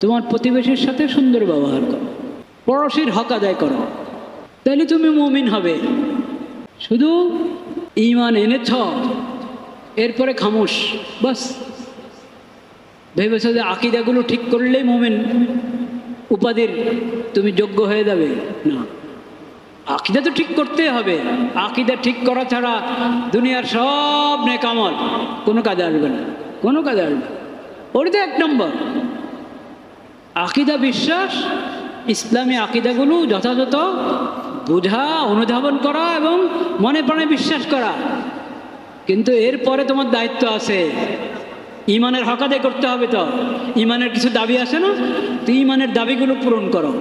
তোমার প্রতিবেশীর সাথে সুন্দর ব্যবহার করো, পড়োশির হক আদায় করো, তাহলে তুমি মুমিন হবে। শুধু ঈমান এনেছ, এরপরে খামোশ, বাস ভেবেছ যে আকীদাগুলো ঠিক করলেই মুমিন উপাধির তুমি যোগ্য হয়ে যাবে। না, আকীদা তো ঠিক করতেই হবে। আকীদা ঠিক করা ছাড়া দুনিয়ার সব নেক আমল কোনো কাজে আসবে না, কোনো কাজে আসবে না। ওটা তো এক নম্বর। আকীদা বিশ্বাস, ইসলামী আকীদাগুলো যথাযথ বোঝা, অনুধাবন করা এবং মনে প্রাণে বিশ্বাস করা। কিন্তু এরপরে তোমার দায়িত্ব আছে, ঈমানের হক আদায় করতে হবে। তো ঈমানের কিছু দাবি আছে না, তো ঈমানের দাবিগুলো পূরণ করো।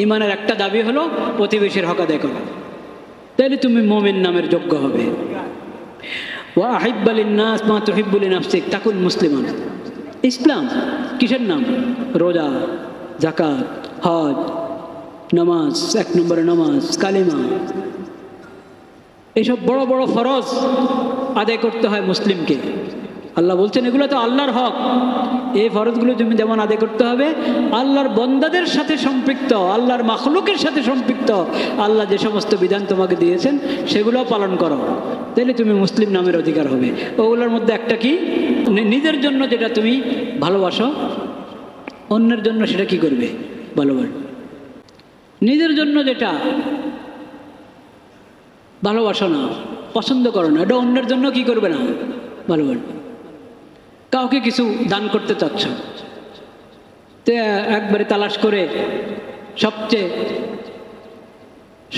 ঈমানের একটা দাবি হলো প্রতিবেশীর হক আদায় করো, তাহলে তুমি মুমিন নামের যোগ্য হবে। ওয়া আহিব্বা লিন-নাস মা তুহিব্বু লিনাফসিক তাকুন মুসলিমান। ইসলাম কিসের নাম? রোজা, যাকাত, হজ, নামাজ, এক নম্বরে নামাজ, কালিমা, এইসব বড় বড় ফরজ আদায় করতে হয় মুসলিমকে। আল্লাহ বলছেন এগুলো তো আল্লাহর হক। এই ফরজগুলো তুমি যেমন আদায় করতে হবে, আল্লাহর বন্দাদের সাথে সম্পৃক্ত, আল্লাহর মাখলুকের সাথে সম্পৃক্ত আল্লাহ যে সমস্ত বিধান তোমাকে দিয়েছেন সেগুলোও পালন করো, তাহলে তুমি মুসলিম নামের অধিকার হবে। ওগুলোর মধ্যে একটা কি, নিজের জন্য যেটা তুমি ভালোবাসো, অন্যের জন্য সেটা কি করবে? ভালোবাসবে। নিজের জন্য যেটা ভালোবাসো না, পছন্দ করো না, এটা অন্যের জন্য কি করবে না? ভালোবাসবে। কাউকে কিছু দান করতে চাচ্ছ, তো একবারে তালাশ করে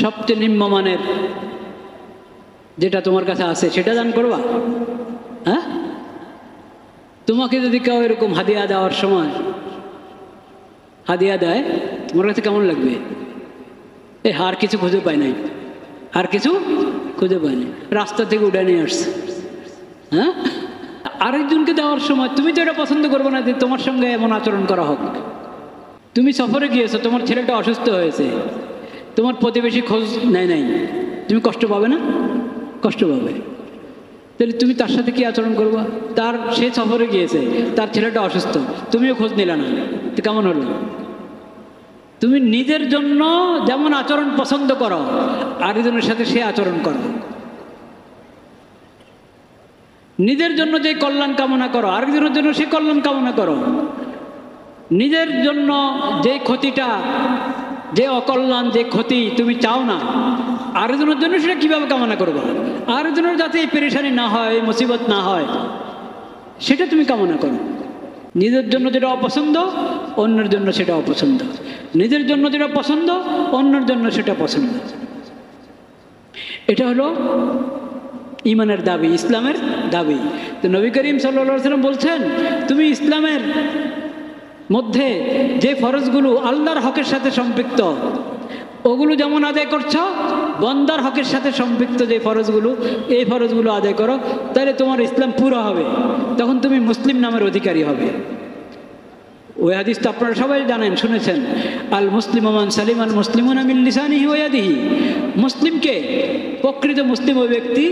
সবচেয়ে নিম্নমানের যেটা তোমার কাছে আছে সেটা দান করবা? হ্যাঁ, তোমাকে যদি কেউ এরকম হাদিয়া দেওয়ার সময় হাদিয়া দেয়, তোমার কাছে কেমন লাগবে? আর কিছু খুঁজে পায় নাই, আর কিছু খুঁজে পায় নাই, রাস্তা থেকে উঠে নিয়ে আসছে। হ্যাঁ, আরেকজনকে দেওয়ার সময় তুমি তো এটা পছন্দ করবে না যে তোমার সঙ্গে এমন আচরণ করা হোক। তুমি সফরে গিয়েছো, তোমার ছেলেটা অসুস্থ হয়েছে, তোমার প্রতিবেশী খোঁজ নেয় নাই, তুমি কষ্ট পাবে না? কষ্ট পাবে। তাহলে তুমি তার সাথে কি আচরণ করবা? সে সফরে গিয়েছে, তার ছেলেটা অসুস্থ, তুমিও খোঁজ নিলা না, তো কেমন হলো? তুমি নিজের জন্য যেমন আচরণ পছন্দ করো, আরেকজনের সাথে সে আচরণ করো। নিজের জন্য যে কল্যাণ কামনা করো, আরেকজনের জন্য সে কল্যাণ কামনা করো। নিজের জন্য যে ক্ষতিটা, যে অকল্যাণ, যে ক্ষতি তুমি চাও না, আরেকজনের জন্য সেটা কিভাবে কামনা করবা? আরেকজনের যাতে এই পেরেশানি না হয়, মুসিবত না হয়, সেটা তুমি কামনা করো। নিজের জন্য যেটা অপছন্দ, অন্যের জন্য সেটা অপছন্দ। নিজের জন্য যেটা পছন্দ, অন্যের জন্য সেটা পছন্দ। এটা হলো ঈমানের দাবি, ইসলামের দাবি। তো নবী করিম সাল্লাল্লাহু আলাইহি ওয়াসাল্লাম বলছেন, তুমি ইসলামের মধ্যে যে ফরজগুলো আল্লাহর হকের সাথে সম্পৃক্ত, ওগুলো যেমন আদায় করছো, বন্দার হকের সাথে সম্পৃক্ত যে ফরজগুলো, এই ফরজগুলো আদায় করো, তাহলে তোমার ইসলাম পুরো হবে, তখন তুমি মুসলিম নামের অধিকারী হবে। ওই হাদিস তো আপনারা সবাই জানেন, শুনেছেন, আল মুসলিম মান সালিম আল মুসলিমুনা মিন লিসানিহি ওয়া ইয়াদিহি। মুসলিমকে, প্রকৃত মুসলিম ওই ব্যক্তি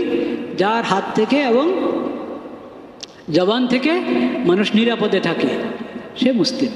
যার হাত থেকে এবং জবান থেকে মানুষ নিরাপদে থাকে, সে মুসলিম।